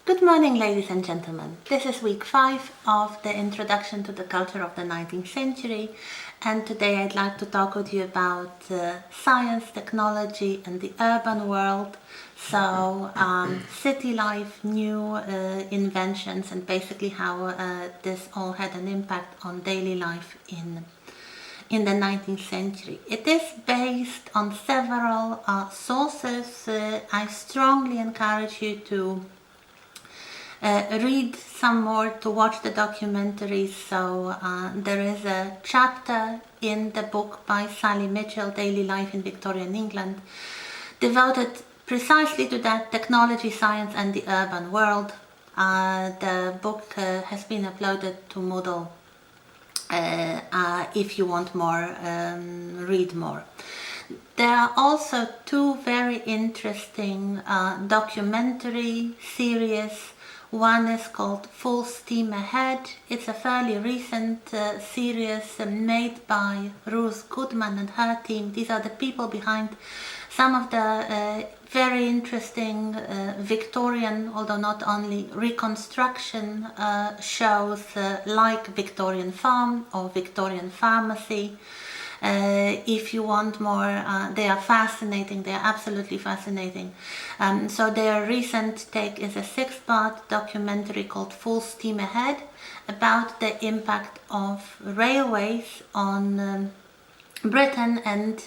Good morning, ladies and gentlemen. This is week 5 of the Introduction to the Culture of the 19th Century, and today I'd like to talk with you about science, technology and the urban world. So city life, new inventions, and basically how this all had an impact on daily life in the 19th century. It is based on several sources. I strongly encourage you to read some more, to watch the documentaries. So there is a chapter in the book by Sally Mitchell, Daily Life in Victorian England, devoted precisely to that, technology, science and the urban world. The book has been uploaded to Moodle. If you want more, read more. There are also two very interesting documentary series. One is called Full Steam Ahead. It's a fairly recent series made by Ruth Goodman and her team. These are the people behind some of the very interesting Victorian, although not only, reconstruction shows like Victorian Farm or Victorian Pharmacy. If you want more, they are fascinating. They are absolutely fascinating. So their recent take is a 6-part documentary called Full Steam Ahead, about the impact of railways on Britain and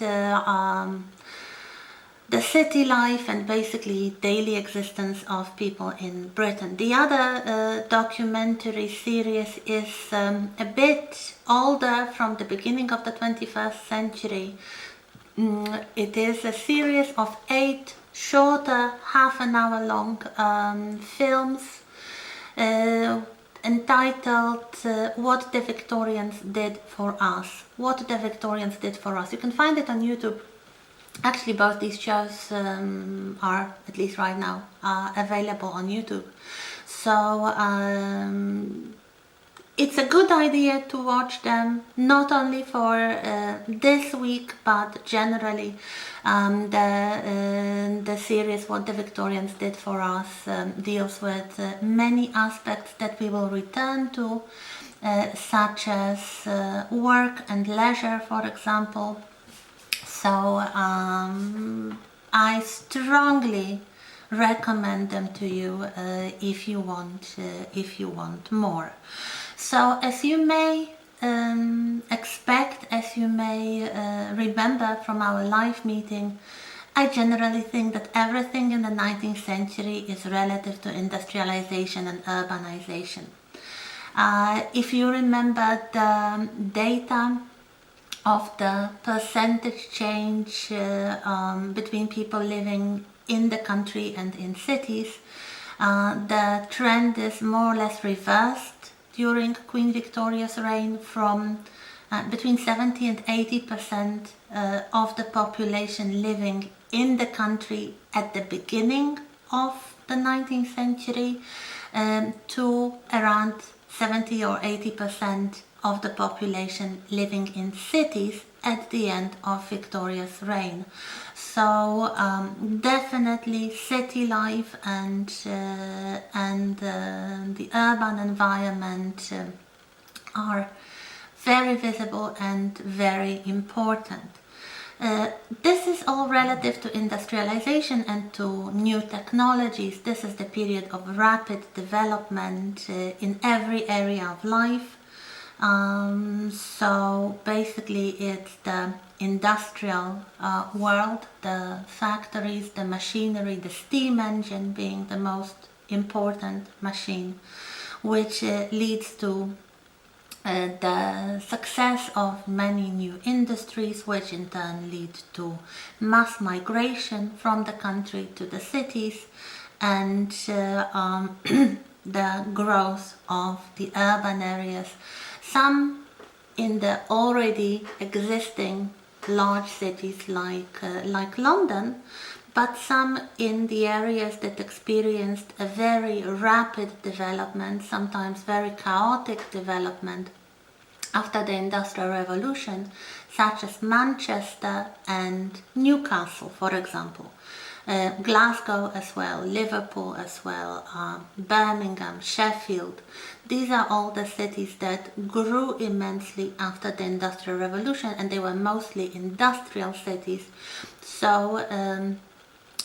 the city life and basically daily existence of people in Britain. The other documentary series is a bit older, from the beginning of the 21st century. It is a series of 8 shorter, half-an-hour long films entitled What the Victorians Did for Us. What the Victorians Did for Us. You can find it on YouTube. Actually, both these shows are, at least right now, available on YouTube. So it's a good idea to watch them, not only for this week, but generally. The series What the Victorians Did for Us deals with many aspects that we will return to, such as work and leisure, for example. So I strongly recommend them to you if you want more. So as you may expect, as you may remember from our live meeting, I generally think that everything in the 19th century is relative to industrialization and urbanization. If you remember the data of the percentage change between people living in the country and in cities, the trend is more or less reversed during Queen Victoria's reign, from between 70 and 80% of the population living in the country at the beginning of the 19th century to around 70 or 80% of the population living in cities at the end of Victoria's reign. So definitely city life and the urban environment are very visible and very important. This is all relative to industrialization and to new technologies. This is the period of rapid development in every area of life. So basically it's the industrial world, the factories, the machinery, the steam engine being the most important machine, which leads to the success of many new industries, which in turn lead to mass migration from the country to the cities, and the growth of the urban areas. Some in the already existing large cities like London, but some in the areas that experienced a very rapid development, sometimes very chaotic development after the Industrial Revolution, such as Manchester and Newcastle, for example. Glasgow as well, Liverpool as well, Birmingham, Sheffield. These are all the cities that grew immensely after the Industrial Revolution, and they were mostly industrial cities. So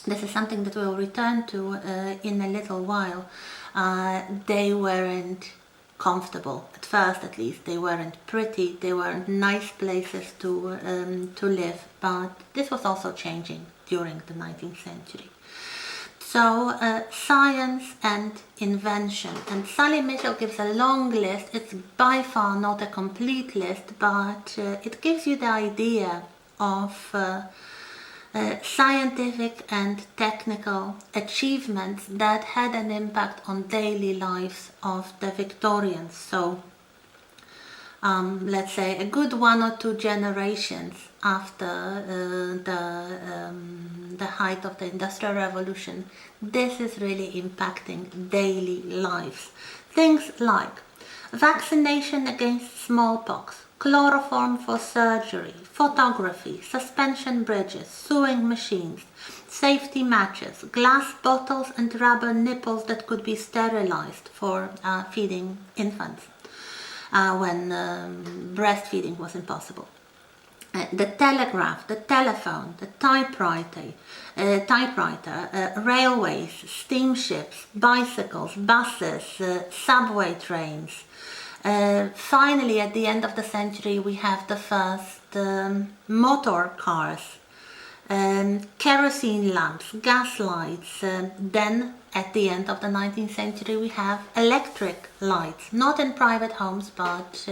this is something that we'll return to in a little while. They weren't comfortable at first, at least. They weren't pretty. They weren't nice places to live. But this was also changing during the 19th century. So science and invention, and Sally Mitchell gives a long list. It's by far not a complete list, but it gives you the idea of scientific and technical achievements that had an impact on daily lives of the Victorians. So let's say a good 1 or 2 generations after the height of the Industrial Revolution, this is really impacting daily lives. Things like vaccination against smallpox, chloroform for surgery, photography, suspension bridges, sewing machines, safety matches, glass bottles and rubber nipples that could be sterilized for feeding infants when breastfeeding was impossible. The telegraph, the telephone, the typewriter, railways, steamships, bicycles, buses, subway trains. Finally, at the end of the century, we have the first motor cars, kerosene lamps, gas lights. Then, at the end of the 19th century, we have electric lights, not in private homes, but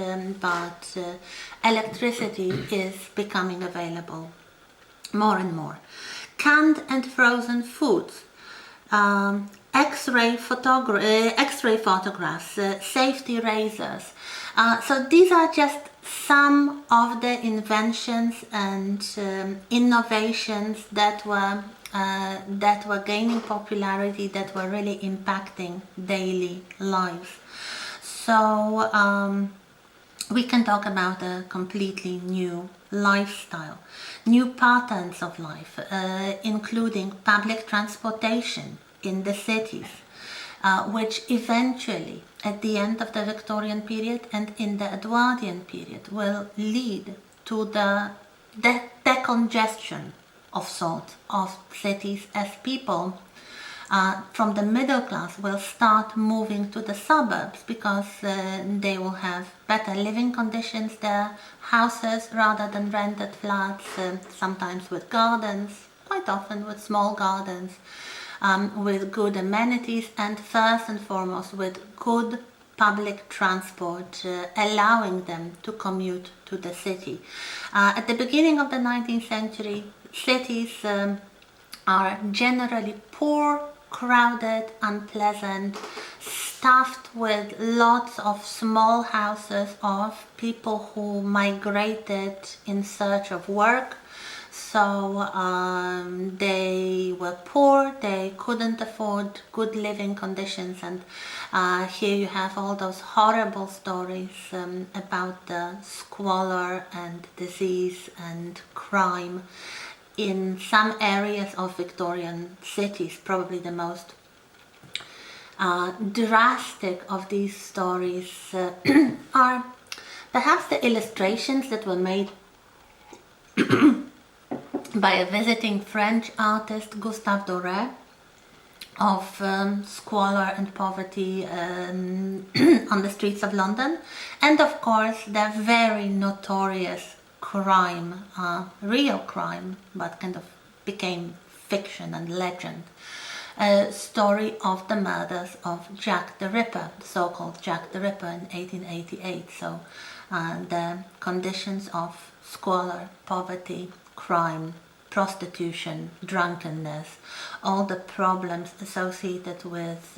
electricity is becoming available more and more. Canned and frozen foods. X-ray photographs, safety razors. So these are just some of the inventions and innovations that were gaining popularity, that were really impacting daily lives. So we can talk about a completely new lifestyle, new patterns of life, including public transportation in the cities, which eventually, at the end of the Victorian period and in the Edwardian period, will lead to the decongestion of cities, as people from the middle class will start moving to the suburbs because they will have better living conditions there, houses rather than rented flats, sometimes with gardens, quite often with small gardens, with good amenities, and first and foremost with good public transport, allowing them to commute to the city. At the beginning of the 19th century, cities are generally poor, crowded, unpleasant, stuffed with lots of small houses of people who migrated in search of work. So they were poor, they couldn't afford good living conditions, and here you have all those horrible stories about the squalor and disease and crime in some areas of Victorian cities. Probably the most drastic of these stories are perhaps the illustrations that were made by a visiting French artist, Gustave Doré, of squalor and poverty on the streets of London, and of course the very notorious crime, real crime, but kind of became fiction and legend, story of the murders of Jack the Ripper, the so-called Jack the Ripper in 1888. So the conditions of squalor, poverty, crime, prostitution, drunkenness, all the problems associated with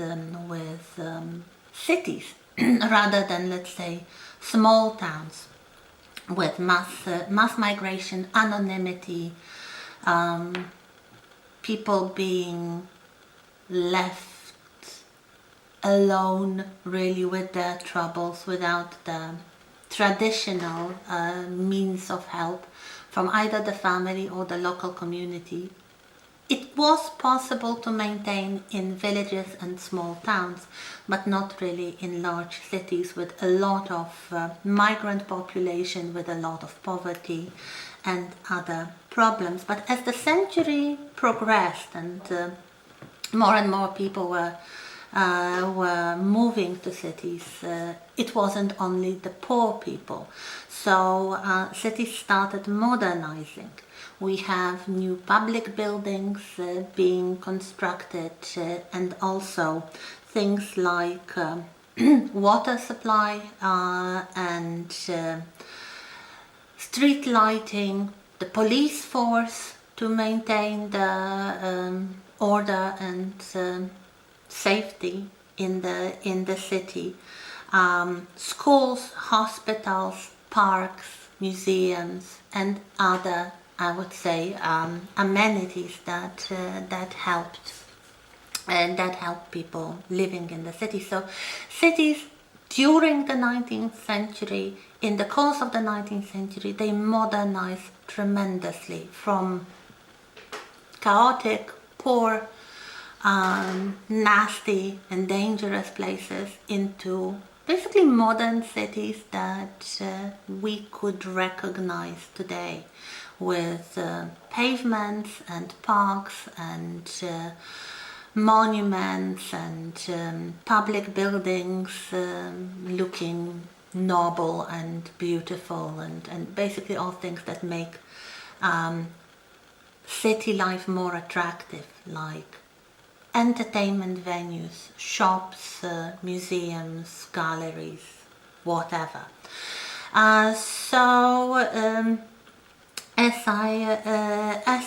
cities rather than, let's say, small towns with mass migration, anonymity, people being left alone really with their troubles without the traditional means of help from either the family or the local community. it was possible to maintain in villages and small towns, but not really in large cities with a lot of migrant population, with a lot of poverty and other problems. But as the century progressed and more people were moving to cities, it wasn't only the poor people. So cities started modernizing. We have new public buildings being constructed, and also things like water supply and street lighting, the police force to maintain the order and safety in the city, schools, hospitals, parks, museums, and other, I would say, amenities that helped people living in the city. So cities during the 19th century, in the course of the 19th century, they modernized tremendously from chaotic, poor, nasty and dangerous places into basically modern cities that we could recognize today, with pavements and parks and monuments and public buildings looking noble and beautiful, and basically all things that make city life more attractive, like entertainment venues, shops, museums, galleries, whatever. As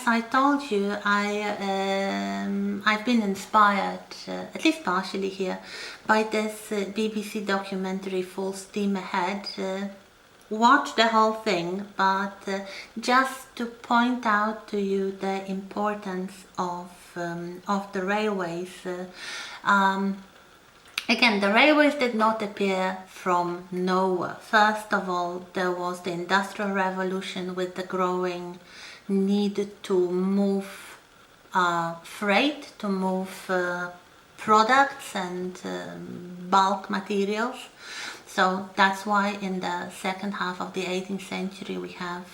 I told you, I've been inspired, at least partially here, by this BBC documentary Full Steam Ahead. Watch the whole thing, but just to point out to you the importance of the railways. Again, the railways did not appear from nowhere. First of all, there was the Industrial Revolution with the growing need to move freight, to move products and bulk materials. So that's why in the second half of the 18th century we have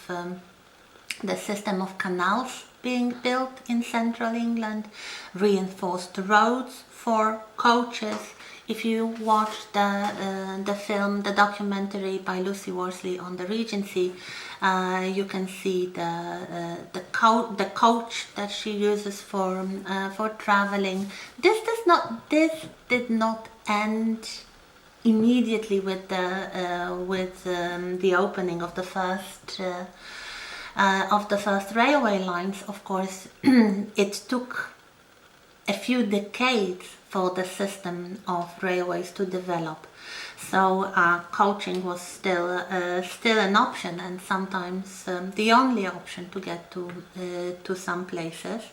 the system of canals being built in central England, reinforced roads for coaches. If you watch the film, the documentary by Lucy Worsley on the Regency, you can see the coach that she uses for traveling. This did not end immediately with the opening of the first railway lines. Of course, it took a few decades for the system of railways to develop. So coaching was still an option, and sometimes the only option to get to some places.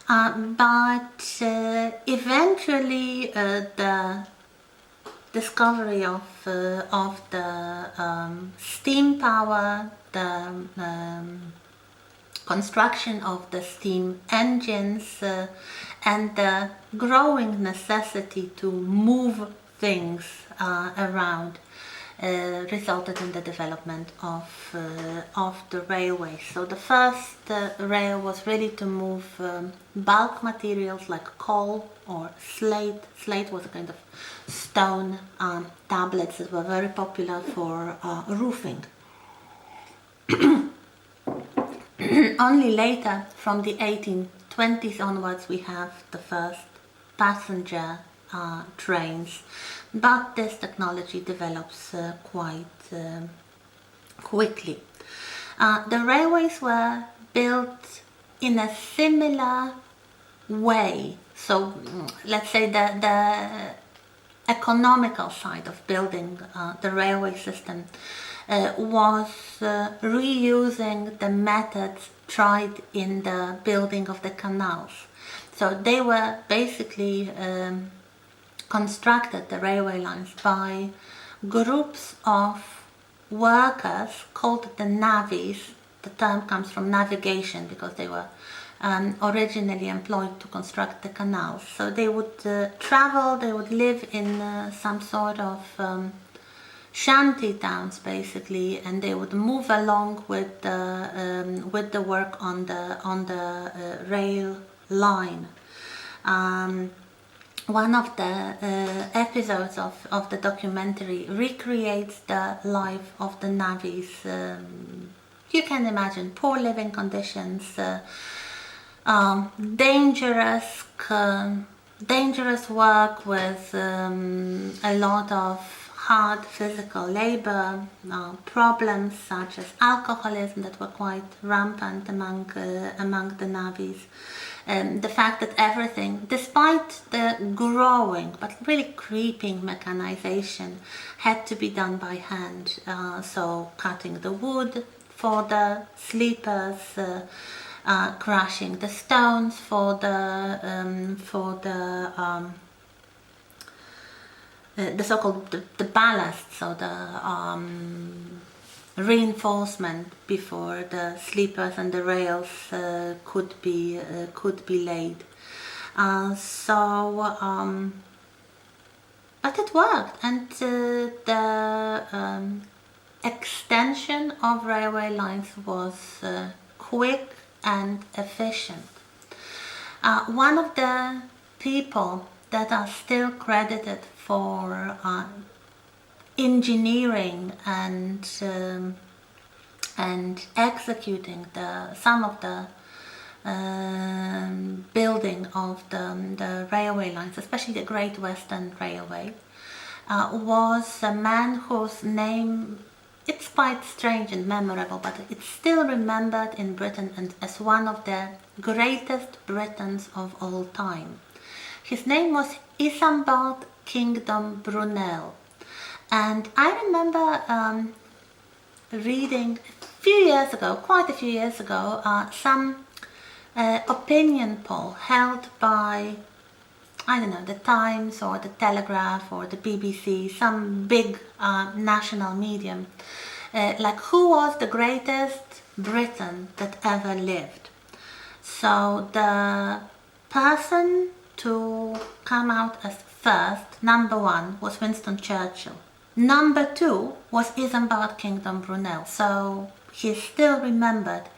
But eventually the discovery of the steam power, the construction of the steam engines, and the growing necessity to move things around resulted in the development of the railway. So the first rail was really to move bulk materials like coal or slate. Slate was a kind of stone tablets that were very popular for roofing. Only later, from the 1820s onwards, we have the first passenger trains, but this technology develops quite quickly. The railways were built in a similar way. So let's say the economical side of building the railway system was reusing the methods tried in the building of the canals. So they were basically constructed, the railway lines, by groups of workers called the navvies. The term comes from navigation because they were originally employed to construct the canals. So they would travel, they would live in some sort of shanty towns basically, and they would move along with the work on the rail line. One of the episodes of the documentary recreates the life of the navvies. You can imagine poor living conditions, dangerous work with a lot of hard physical labor, problems such as alcoholism that were quite rampant among the navvies. The fact that everything, despite the growing but really creeping mechanization, had to be done by hand. So cutting the wood for the sleepers, crushing the stones for the so-called the ballast, so the reinforcement before the sleepers and the rails could be laid. But it worked, and the extension of railway lines was quick and efficient. One of the people that are still credited for engineering and executing some of the building of the railway lines, especially the Great Western Railway, was a man whose name, it's quite strange and memorable, but it's still remembered in Britain and as one of the greatest Britons of all time. His name was Isambard Kingdom Brunel. And I remember reading quite a few years ago, some opinion poll held by, I don't know, the Times or the Telegraph or the BBC, some big national medium, like who was the greatest Briton that ever lived. So the person to come out as first, number one, was Winston Churchill. Number two was Isambard Kingdom Brunel, so he's still remembered.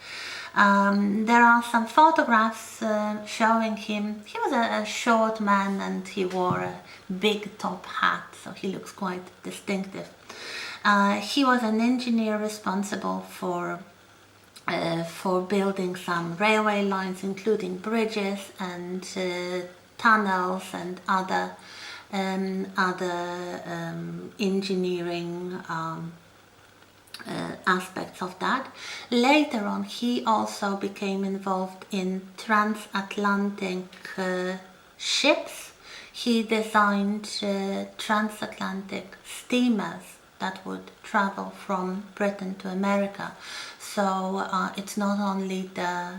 There are some photographs showing him. He was a short man and he wore a big top hat, so he looks quite distinctive. He was an engineer responsible for building some railway lines, including bridges and tunnels and other engineering aspects of that. Later on, he also became involved in transatlantic ships. He designed transatlantic steamers that would travel from Britain to America. So it's not only the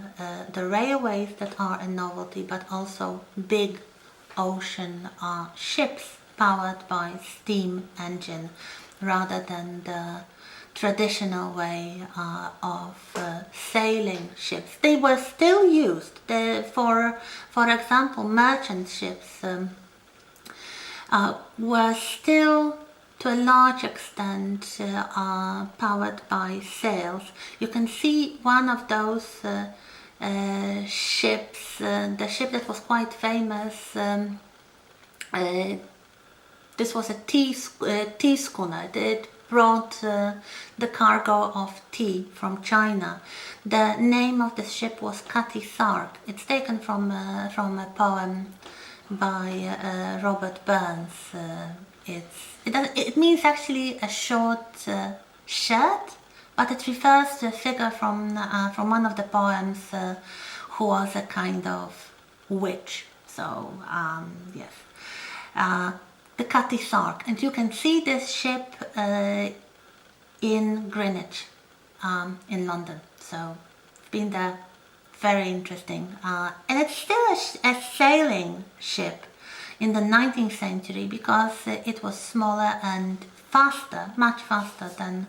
railways that are a novelty, but also big ocean ships powered by steam engine rather than the traditional way of sailing ships. They were still used. For example, merchant ships were still to a large extent powered by sails. You can see one of those ships, the ship that was quite famous. This was a tea schooner. It brought the cargo of tea from China. The name of the ship was Cutty Sark. It's taken from a poem by Robert Burns. It means actually a short shirt, but it refers to a figure from one of the poems who was a kind of witch. So yes, the Cutty Sark, and you can see this ship in Greenwich, in London. So it's been there, very interesting, and it's still a sailing ship in the 19th century because it was smaller and faster, much faster than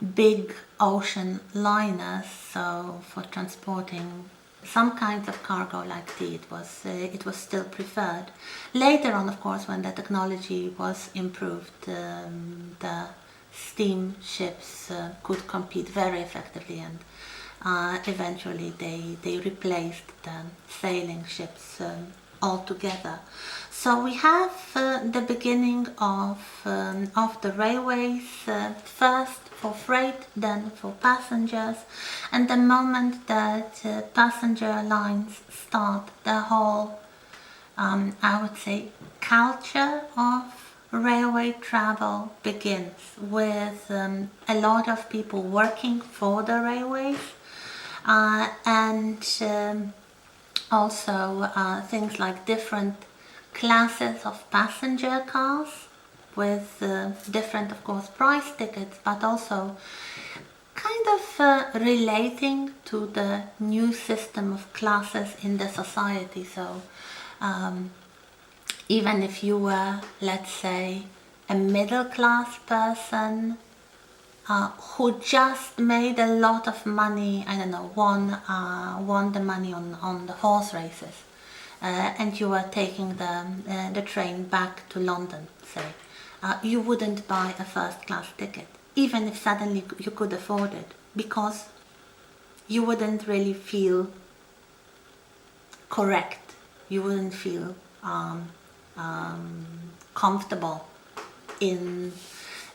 big ocean liners, so for transporting some kinds of cargo like tea, it was still preferred. Later on, of course, when the technology was improved, the steamships could compete very effectively, and eventually they replaced the sailing ships altogether. So we have the beginning of the railways, first for freight, then for passengers, and the moment that passenger lines start, the whole, I would say, culture of railway travel begins, with a lot of people working for the railways, and also things like different classes of passenger cars with different, of course, price tickets, but also kind of relating to the new system of classes in the society. So even if you were, let's say, a middle class person who just made a lot of money, I don't know, won the money on the horse races, and you were taking the train back to London, say, you wouldn't buy a first class ticket, even if suddenly you could afford it, because you wouldn't really feel correct, you wouldn't feel comfortable in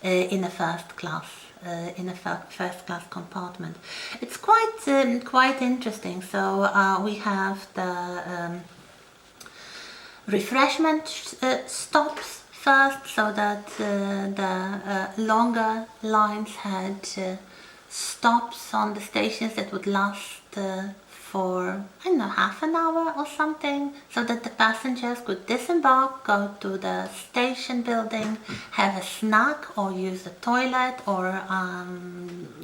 a first class compartment. It's quite interesting. So we have the refreshment stops first, so that the longer lines had stops on the stations that would last for, I don't know, half an hour or something, so that the passengers could disembark, go to the station building, have a snack or use the toilet, or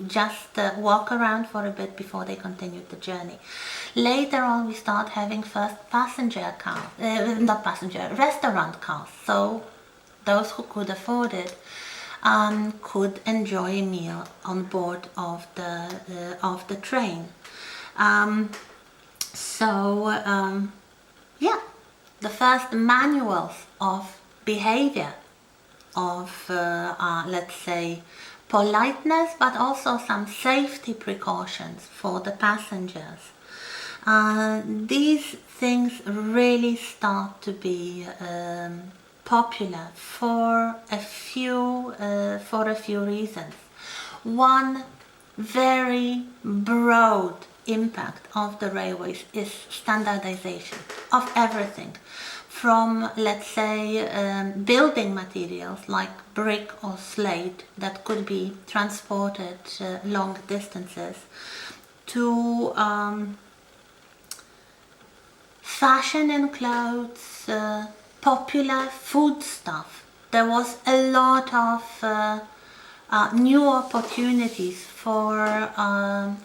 just walk around for a bit before they continued the journey. Later on, we start having first passenger cars, restaurant cars. So those who could afford it could enjoy a meal on board of the train. Yeah, the first manuals of behavior, of let's say, politeness, but also some safety precautions for the passengers. These things really start to be popular for a few reasons. One very broad impact of the railways is standardization of everything, from, let's say, building materials like brick or slate that could be transported long distances, to fashion and clothes, popular food stuff. There was a lot of new opportunities for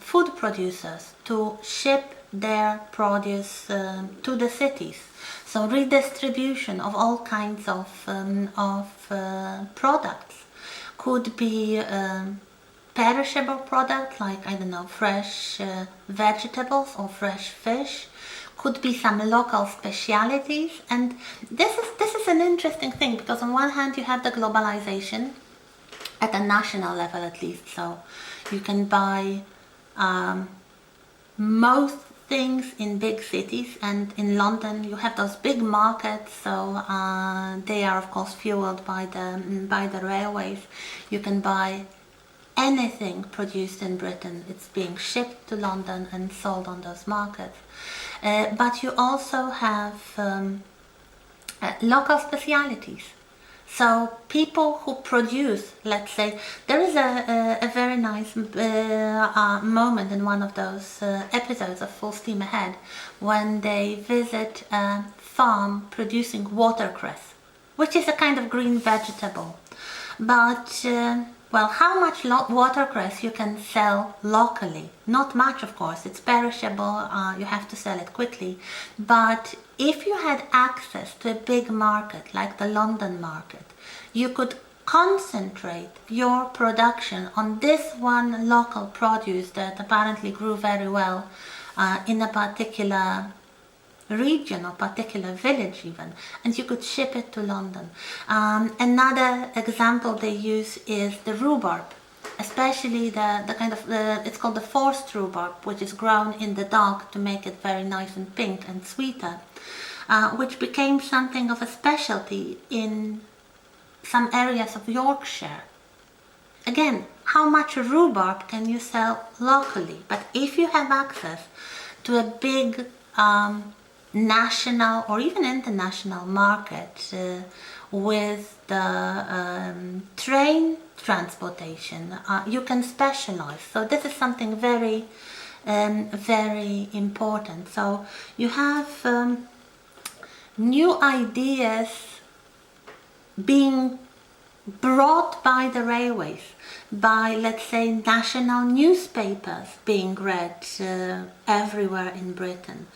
food producers to ship their produce to the cities. So redistribution of all kinds of products could be perishable products like, I don't know, fresh vegetables or fresh fish. Could be some local specialities, and this is an interesting thing, because on one hand you have the globalization at a national level, at least, so you can buy most things in big cities, and in London you have those big markets, so they are of course fueled by the railways. You can buy anything produced in Britain, it's being shipped to London and sold on those markets. But you also have local specialities. So people who produce, let's say, there is a very nice moment in one of those episodes of Full Steam Ahead, when they visit a farm producing watercress, which is a kind of green vegetable. But well, how much watercress you can sell locally? Not much, of course. It's perishable, you have to sell it quickly. But if you had access to a big market like the London market, you could concentrate your production on this one local produce that apparently grew very well in a particular region or particular village even, and you could ship it to London. Another example they use is the rhubarb, especially the kind of, it's called the forced rhubarb, which is grown in the dark to make it very nice and pink and sweeter, which became something of a specialty in some areas of Yorkshire. Again, how much rhubarb can you sell locally? But if you have access to a big national or even international market with the train transportation, you can specialize. So this is something very, very important. So you have new ideas being brought by the railways, by, let's say, national newspapers being read everywhere in Britain.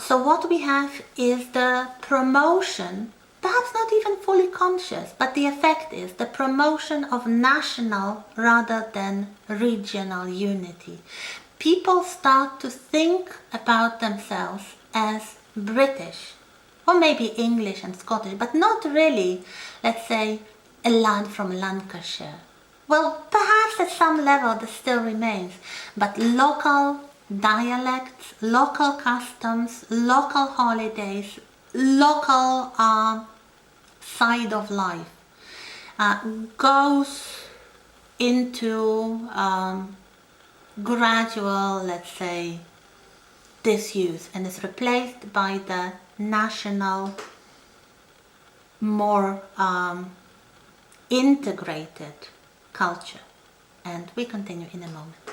So what we have is the promotion, perhaps not even fully conscious, but the effect is the promotion of national rather than regional unity. People start to think about themselves as British, or maybe English and Scottish, but not really, let's say, a lad from Lancashire. Well, perhaps at some level this still remains, but local dialects, local customs, local holidays, local side of life goes into gradual, let's say, disuse and is replaced by the national, more integrated culture. And we continue in a moment.